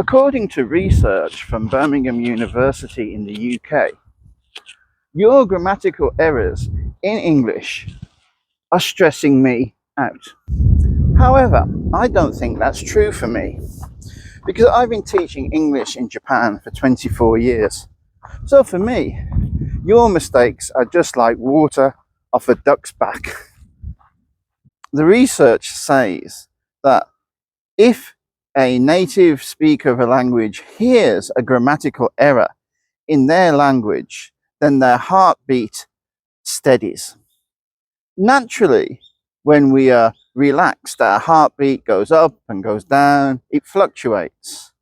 According to research from Birmingham University in the UK, your grammatical errors in English are stressing me out. However, I don't think that's true for me because I've been teaching English in Japan for 24 years. So for me, your mistakes are just like water off a duck's back. The research says that if a native speaker of a language hears a grammatical error in their language, then their heartbeat steadies. Naturally, when we are relaxed, our heartbeat goes up and goes down, it fluctuates.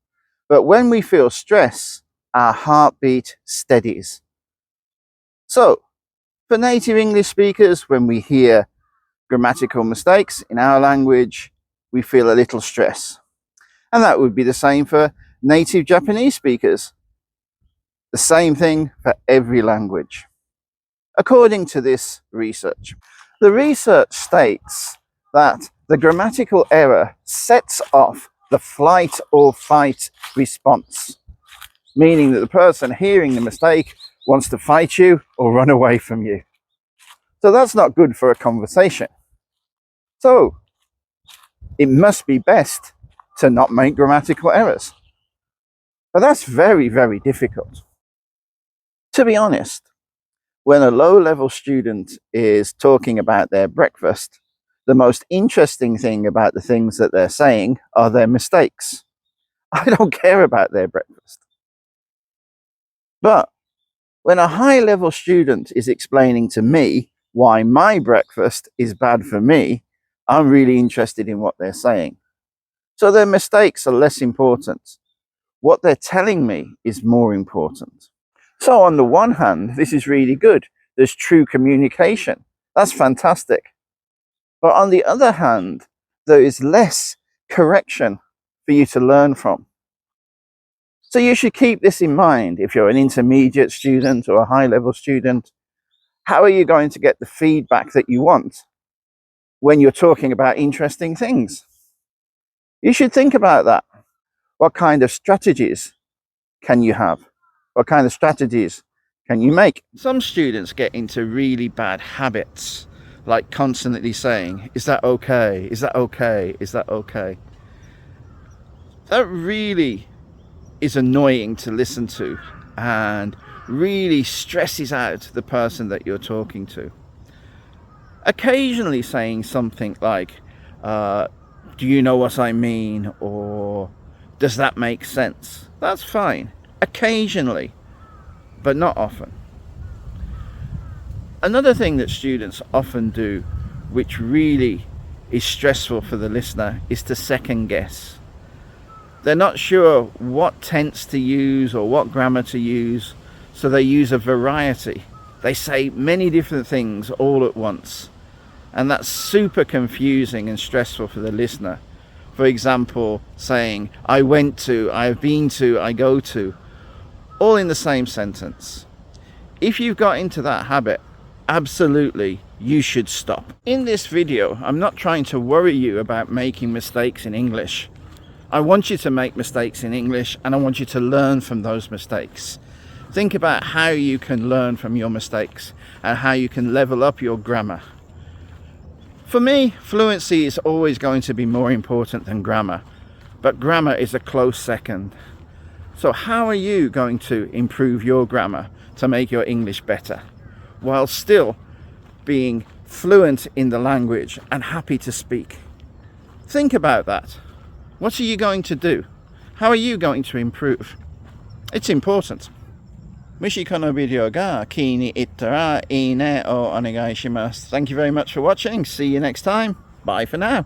But when we feel stress, our heartbeat steadies. So, for native English speakers, when we hear grammatical mistakes in our language, we feel a little stress. And that would be the same for native Japanese speakers. The same thing for every language. According to this research, the research states that the grammatical error sets off the flight or fight response, meaning that the person hearing the mistake wants to fight you or run away from you. So that's not good for a conversation. So it must be best to not make grammatical errors. But that's very, very difficult. To be honest, when a low-level student is talking about their breakfast, the most interesting thing about the things that they're saying are their mistakes. I don't care about their breakfast. But when a high-level student is explaining to me why my breakfast is bad for me, I'm really interested in what they're saying. So their mistakes are less important. What they're telling me is more important. So on the one hand, this is really good. There's true communication. That's fantastic. But on the other hand, there is less correction for you to learn from. So you should keep this in mind if you're an intermediate student or a high-level student. How are you going to get the feedback that you want when you're talking about interesting things? You should think about that. What kind of strategies can you have? What kind of strategies can you make? Some students get into really bad habits, like constantly saying, is that okay? Is that okay? Is that okay? That really is annoying to listen to and really stresses out the person that you're talking to. Occasionally saying something like, do you know what I mean? Or does that make sense? That's fine. Occasionally, but not often. Another thing that students often do, which really is stressful for the listener, is to second guess. They're not sure what tense to use or what grammar to use, so they use a variety. They say many different things all at once, and that's super confusing and stressful for the listener. For example, saying, I went to, I have been to, I go to, all in the same sentence. If you've got into that habit, absolutely, you should stop. In this video, I'm not trying to worry you about making mistakes in English. I want you to make mistakes in English, and I want you to learn from those mistakes. Think about how you can learn from your mistakes and how you can level up your grammar. For me, fluency is always going to be more important than grammar, but grammar is a close second. So how are you going to improve your grammar to make your English better, while still being fluent in the language and happy to speak? Think about that. What are you going to do? How are you going to improve? It's important. もしこのビデオが気に入ったらいいねをお願いします。Thank you very much for watching. See you next time. Bye for now.